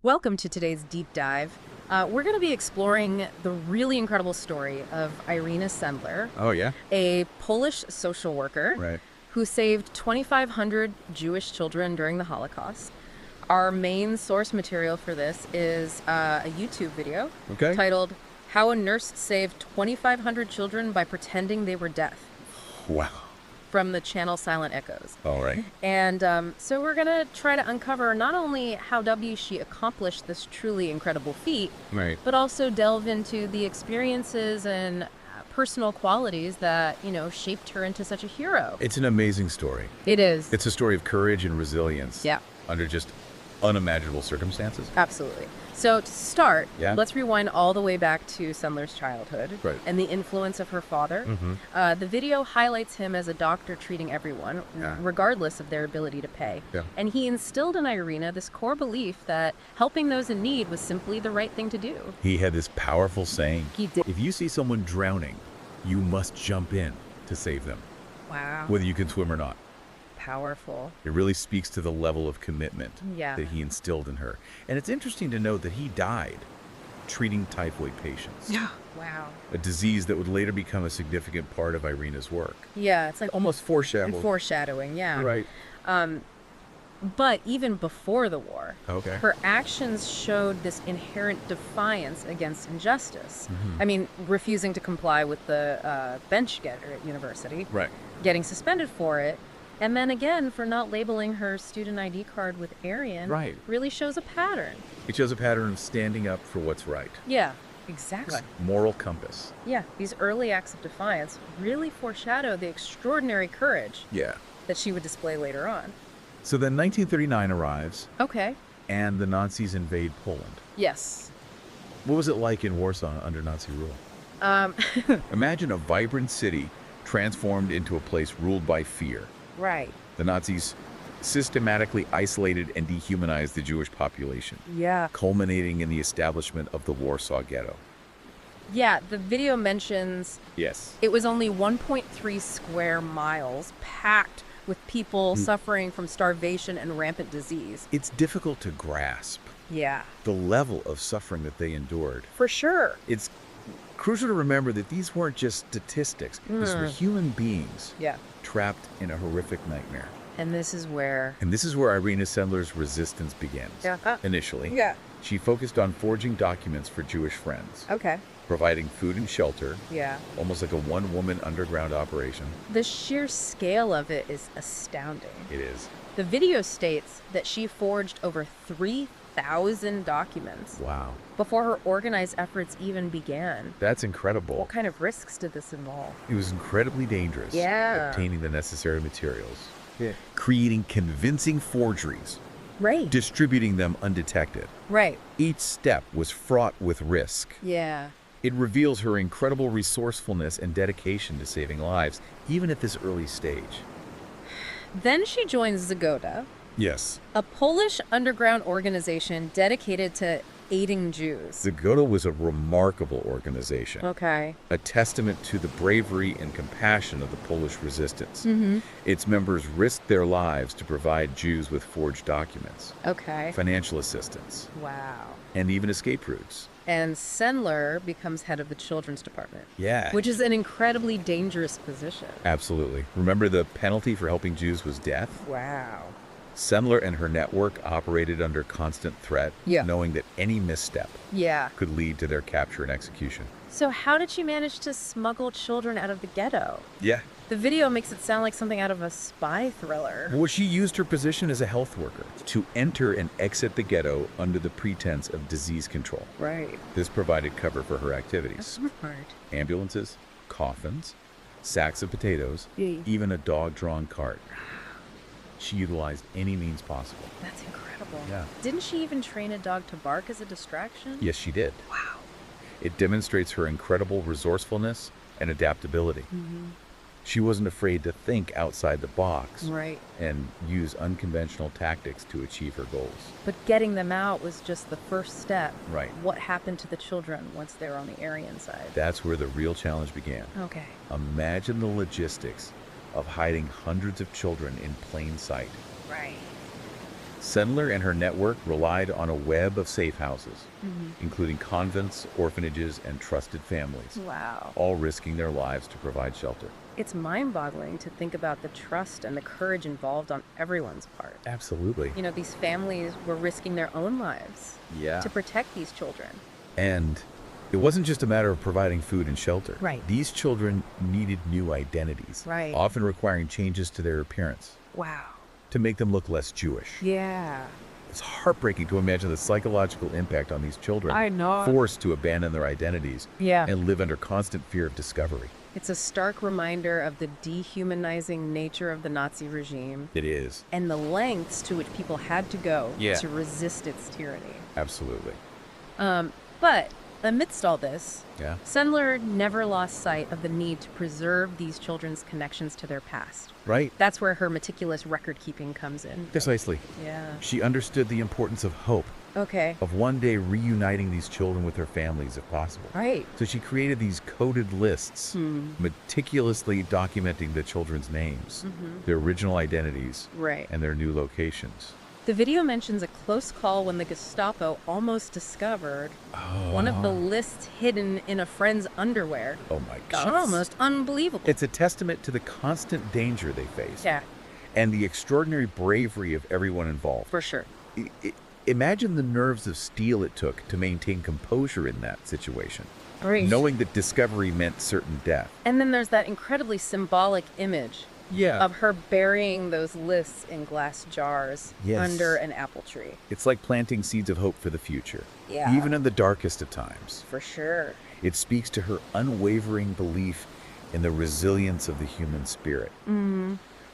Welcome to today's deep dive. We're going to be exploring the really incredible story of Irena Sendler, Oh, yeah? a Polish social worker Right. who saved 2,500 Jewish children during the Holocaust. Our main source material for this is a YouTube video Okay. titled How a Nurse Saved 2,500 Children by Pretending They Were Deaf Wow. from the channel Silent Echoes. All right. And so we're going to try to uncover not only how she accomplished this truly incredible feat, Right. but also delve into the experiences and personal qualities that, shaped her into such a hero. It's an amazing story. It is. It's a story of courage and resilience. Yeah. Under just unimaginable circumstances. Absolutely. So to start, Yeah. let's rewind all the way back to Sendler's childhood Right. and the influence of her father. The video highlights him as a doctor treating everyone, Yeah. regardless of their ability to pay. Yeah. And he instilled in Irena this core belief that helping those in need was simply the right thing to do. He had this powerful saying. He did. If you see someone drowning, you must jump in to save them, Wow. whether you can swim or not. Powerful. It really speaks to the level of commitment Yeah. that he instilled in her. And it's interesting to note that he died treating typhoid patients, Wow. a disease that would later become a significant part of Irena's work. Yeah, it's like Almost foreshadowed. foreshadowing, yeah. Right. But even before the war, Okay. her actions showed this inherent defiance against injustice. Mm-hmm. I mean, refusing to comply with the bench getter at university, Right. getting suspended for it, and then again for not labeling her student ID card with Aryan, Right. really shows a pattern. It shows a pattern of standing up for what's right. Yeah, exactly. Moral compass. Yeah, these early acts of defiance really foreshadow the extraordinary courage Yeah. that she would display later on. So then 1939 arrives, Okay. and the Nazis invade Poland. Yes. What was it like in Warsaw under Nazi rule? Um, Imagine a vibrant city transformed into a place ruled by fear. right. The Nazis systematically isolated and dehumanized the Jewish population, Yeah. culminating in the establishment of the Warsaw Ghetto. Yeah, the video mentions Yes. it was only 1.3 square miles packed with people suffering from starvation and rampant disease. It's difficult to grasp Yeah, the level of suffering that they endured. for sure. It's crucial to remember that these weren't just statistics. These were human beings Yeah. trapped in a horrific nightmare. And this is where... And this is where Irena Sendler's resistance begins. Yeah. Initially, Yeah. she focused on forging documents for Jewish friends, Okay. providing food and shelter, Yeah. almost like a one-woman underground operation. The sheer scale of it is astounding. It is. The video states that she forged over 3,000 documents Wow. before her organized efforts even began. That's incredible. What kind of risks did this involve? It was incredibly dangerous. Yeah. Obtaining the necessary materials. Yeah. Creating convincing forgeries. Right. Distributing them undetected. Right. Each step was fraught with risk. Yeah. It reveals her incredible resourcefulness and dedication to saving lives, even at this early stage. Then she joins Zagoda, Yes. a Polish underground organization dedicated to aiding Jews. The Ghetto was a remarkable organization, Okay. a testament to the bravery and compassion of the Polish resistance. Its members risked their lives to provide Jews with forged documents, Okay. financial assistance, Wow. and even escape routes. And Sendler becomes head of the children's department, Yeah. which is an incredibly dangerous position. Absolutely. Remember, the penalty for helping Jews was death? Wow. Sendler and her network operated under constant threat, Yeah. knowing that any misstep Yeah. could lead to their capture and execution. So how did she manage to smuggle children out of the ghetto? Yeah. The video makes it sound like something out of a spy thriller. Well, she used her position as a health worker to enter and exit the ghetto under the pretense of disease control. Right. This provided cover for her activities. Smart. Ambulances, coffins, sacks of potatoes, Yeah. even a dog-drawn cart. She utilized any means possible. That's incredible. Yeah. Didn't she even train a dog to bark as a distraction? Yes, she did. Wow. It demonstrates her incredible resourcefulness and adaptability. She wasn't afraid to think outside the box Right. and use unconventional tactics to achieve her goals. But getting them out was just the first step. Right. What happened to the children once they were on the Aryan side? That's where the real challenge began. Okay. Imagine the logistics of hiding hundreds of children in plain sight. Right. Sendler and her network relied on a web of safe houses, including convents, orphanages, and trusted families, Wow. all risking their lives to provide shelter. It's mind-boggling to think about the trust and the courage involved on everyone's part. Absolutely. You know, these families were risking their own lives Yeah. to protect these children. And it wasn't just a matter of providing food and shelter. Right. These children needed new identities, Right. often requiring changes to their appearance Wow. to make them look less Jewish. Yeah. It's heartbreaking to imagine the psychological impact on these children, I know. forced to abandon their identities Yeah. and live under constant fear of discovery. It's a stark reminder of the dehumanizing nature of the Nazi regime It is. and the lengths to which people had to go Yeah. to resist its tyranny. Absolutely. But amidst all this, Yeah. Sendler never lost sight of the need to preserve these children's connections to their past. Right? That's where her meticulous record keeping comes in. Precisely. Yeah. She understood the importance of hope, Okay. of one day reuniting these children with their families if possible. Right. So she created these coded lists, meticulously documenting the children's names, their original identities, Right. and their new locations. The video mentions a close call when the Gestapo almost discovered one of the lists hidden in a friend's underwear. Oh my That's God. almost unbelievable. It's a testament to the constant danger they face Yeah, and the extraordinary bravery of everyone involved. for sure. Imagine the nerves of steel it took to maintain composure in that situation, Right. knowing that discovery meant certain death. And then there's that incredibly symbolic image Yeah. of her burying those lists in glass jars Yes. under an apple tree. It's like planting seeds of hope for the future, Yeah. even in the darkest of times. For sure. It speaks to her unwavering belief in the resilience of the human spirit.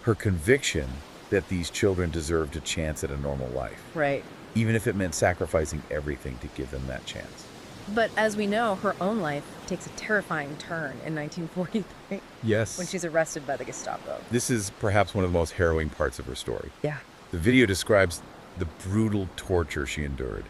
Her conviction that these children deserved a chance at a normal life, Right. even if it meant sacrificing everything to give them that chance. But as we know, her own life takes a terrifying turn in 1943 Yes. when she's arrested by the Gestapo. This is perhaps one of the most harrowing parts of her story. Yeah. The video describes the brutal torture she endured.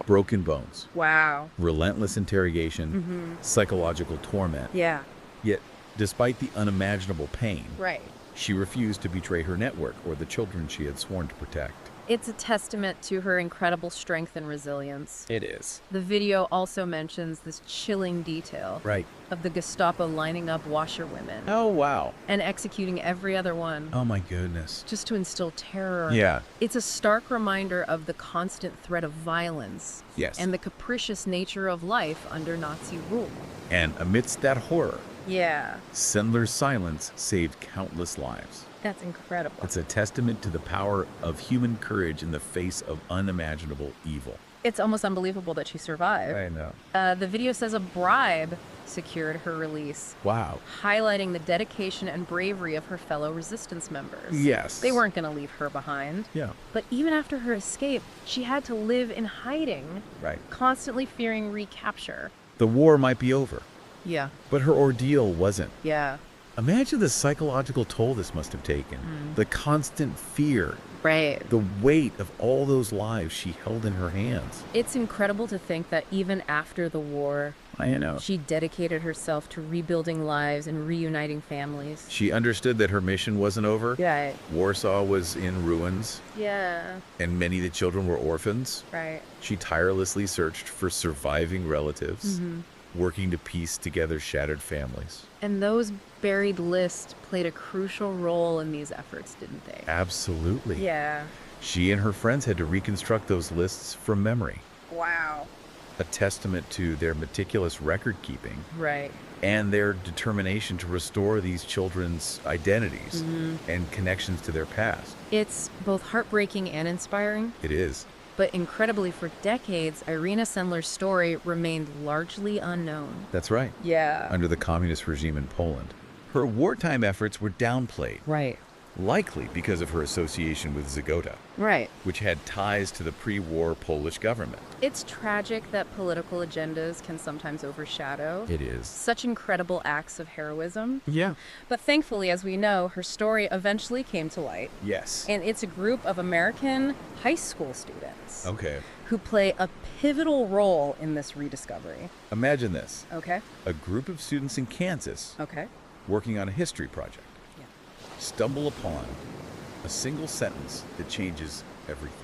Broken bones, Wow. relentless interrogation, psychological torment. Yeah. Yet, despite the unimaginable pain, Right. she refused to betray her network or the children she had sworn to protect. It's a testament to her incredible strength and resilience. It is. The video also mentions this chilling detail Right. of the Gestapo lining up washerwomen Oh, wow. and executing every other one Oh, my goodness. just to instill terror. Yeah. It's a stark reminder of the constant threat of violence Yes. and the capricious nature of life under Nazi rule. And amidst that horror, Yeah, Sendler's silence saved countless lives. that's incredible. It's a testament to the power of human courage in the face of unimaginable evil. It's almost unbelievable that she survived. I know. The video says a bribe secured her release, Wow. highlighting the dedication and bravery of her fellow resistance members. Yes. They weren't going to leave her behind. Yeah. But even after her escape, she had to live in hiding, Right. constantly fearing recapture. The war might be over, Yeah, but her ordeal wasn't. yeah. Imagine the psychological toll this must have taken. The constant fear, Right. the weight of all those lives she held in her hands. It's incredible to think that even after the war, I know. she dedicated herself to rebuilding lives and reuniting families. She understood that her mission wasn't over. Yeah. Warsaw was in ruins, Yeah. and many of the children were orphans. Right. She tirelessly searched for surviving relatives, Mm-hmm. working to piece together shattered families. And those buried lists played a crucial role in these efforts, didn't they? Absolutely. Yeah. She and her friends had to reconstruct those lists from memory, Wow. a testament to their meticulous record keeping Right. and their determination to restore these children's identities and connections to their past. It's both heartbreaking and inspiring. It is. But incredibly, for decades, Irena Sendler's story remained largely unknown. That's right. Yeah. Under the communist regime in Poland. Her wartime efforts were downplayed, Right. likely because of her association with Zagota, Right. which had ties to the pre-war Polish government. It's tragic that political agendas can sometimes overshadow It is. such incredible acts of heroism. Yeah. But thankfully, as we know, her story eventually came to light. Yes. And it's a group of American high school students Okay. who play a pivotal role in this rediscovery. Imagine this. Okay? A group of students in Kansas Okay. working on a history project Yeah. stumble upon a single sentence that changes everything.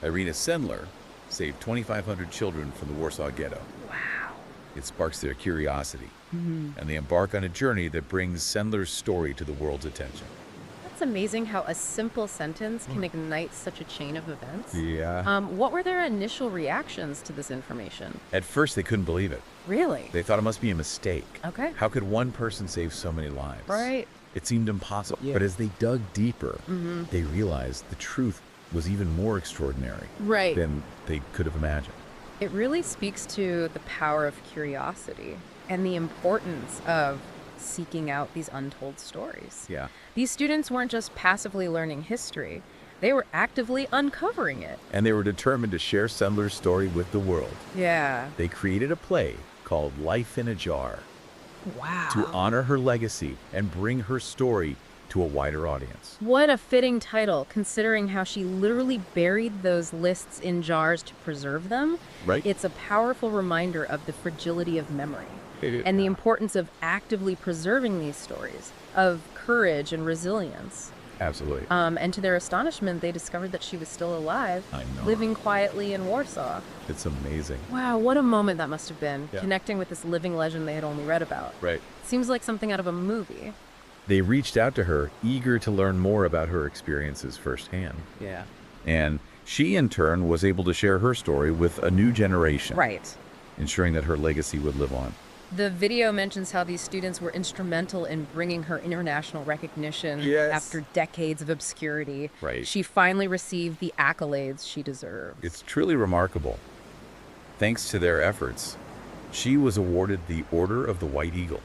Irena Sendler saved 2,500 children from the Warsaw Ghetto. Wow. It sparks their curiosity, and they embark on a journey that brings Sendler's story to the world's attention. That's amazing how a simple sentence can ignite such a chain of events. Yeah. What were their initial reactions to this information? At first, they couldn't believe it. Really? They thought it must be a mistake. Okay. How could one person save so many lives? Right. It seemed impossible. Yeah. But as they dug deeper, they realized the truth was even more extraordinary Right. than they could have imagined. It really speaks to the power of curiosity and the importance of seeking out these untold stories. Yeah. These students weren't just passively learning history, they were actively uncovering it. And they were determined to share Sendler's story with the world. Yeah. They created a play called Life in a Jar Wow. to honor her legacy and bring her story to a wider audience. What a fitting title, considering how she literally buried those lists in jars to preserve them. Right. It's a powerful reminder of the fragility of memory It- and the importance of actively preserving these stories, of courage and resilience. Absolutely. And to their astonishment, they discovered that she was still alive, I know. living quietly in Warsaw. It's amazing. Wow, what a moment that must have been, Yeah. connecting with this living legend they had only read about. Right. Seems like something out of a movie. They reached out to her, eager to learn more about her experiences firsthand. Yeah. And she, in turn, was able to share her story with a new generation, Right. ensuring that her legacy would live on. The video mentions how these students were instrumental in bringing her international recognition Yes. after decades of obscurity. Right. She finally received the accolades she deserves. It's truly remarkable. Thanks to their efforts, she was awarded the Order of the White Eagle,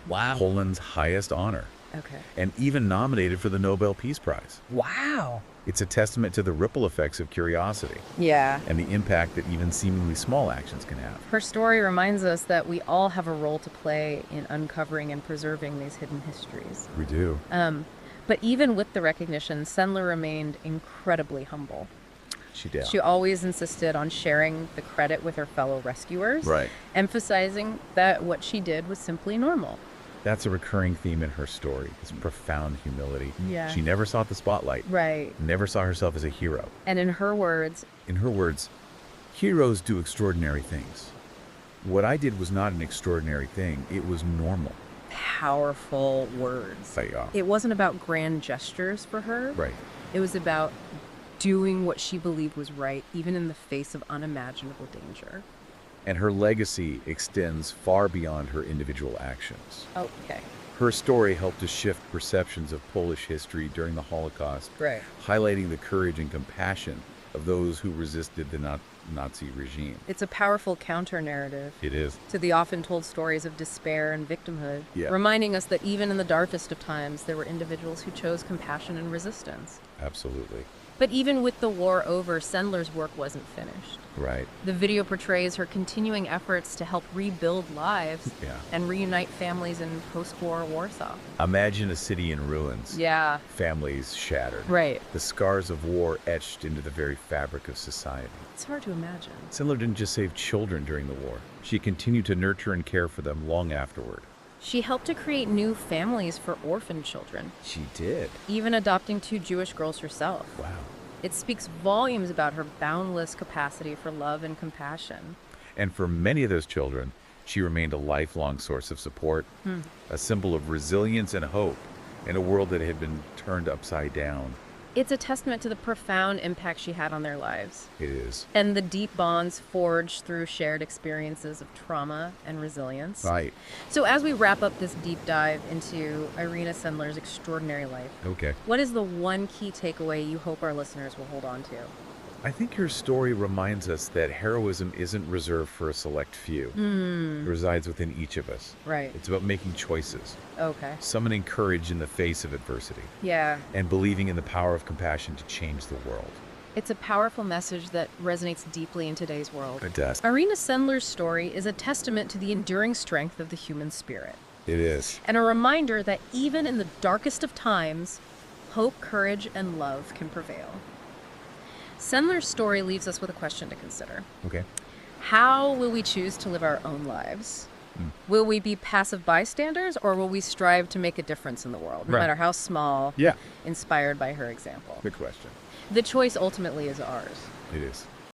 Wow. Poland's highest honor, Okay. and even nominated for the Nobel Peace Prize. Wow. It's a testament to the ripple effects of curiosity Yeah. and the impact that even seemingly small actions can have. Her story reminds us that we all have a role to play in uncovering and preserving these hidden histories. We do. But even with the recognition, Sendler remained incredibly humble. She did. She always insisted on sharing the credit with her fellow rescuers, Right. emphasizing that what she did was simply normal. That's a recurring theme in her story, this profound humility. Yeah. She never sought the spotlight, Right. never saw herself as a hero. And in her words, In her words, heroes do extraordinary things. What I did was not an extraordinary thing, it was normal. powerful words. Yeah. It wasn't about grand gestures for her. Right. It was about doing what she believed was right, even in the face of unimaginable danger. And her legacy extends far beyond her individual actions. Okay. Her story helped to shift perceptions of Polish history during the Holocaust, Right. highlighting the courage and compassion of those who resisted the Nazi regime. It's a powerful counter-narrative It is. to the often told stories of despair and victimhood, Yeah. reminding us that even in the darkest of times, there were individuals who chose compassion and resistance. Absolutely. But even with the war over, Sendler's work wasn't finished. Right. The video portrays her continuing efforts to help rebuild lives Yeah. and reunite families in post-war Warsaw. Imagine a city in ruins. Yeah, Families shattered. right. The scars of war etched into the very fabric of society. It's hard to imagine. Sendler didn't just save children during the war. She continued to nurture and care for them long afterward. She helped to create new families for orphan children, She did. even adopting 2 Jewish girls herself. Wow. It speaks volumes about her boundless capacity for love and compassion. And for many of those children, she remained a lifelong source of support, a symbol of resilience and hope in a world that had been turned upside down. It's a testament to the profound impact she had on their lives It is. and the deep bonds forged through shared experiences of trauma and resilience. Right. So as we wrap up this deep dive into Irena Sendler's extraordinary life, Okay. what is the one key takeaway you hope our listeners will hold on to? I think your story reminds us that heroism isn't reserved for a select few. It resides within each of us. Right. It's about making choices, Okay. summoning courage in the face of adversity, Yeah. and believing in the power of compassion to change the world. It's a powerful message that resonates deeply in today's world. It does. Irena Sendler's story is a testament to the enduring strength of the human spirit, It is. and a reminder that even in the darkest of times, hope, courage, and love can prevail. Sendler's story leaves us with a question to consider. Okay. How will we choose to live our own lives? Will we be passive bystanders, or will we strive to make a difference in the world, no Right. matter how small, Yeah. inspired by her example? Good question. The choice ultimately is ours. It is.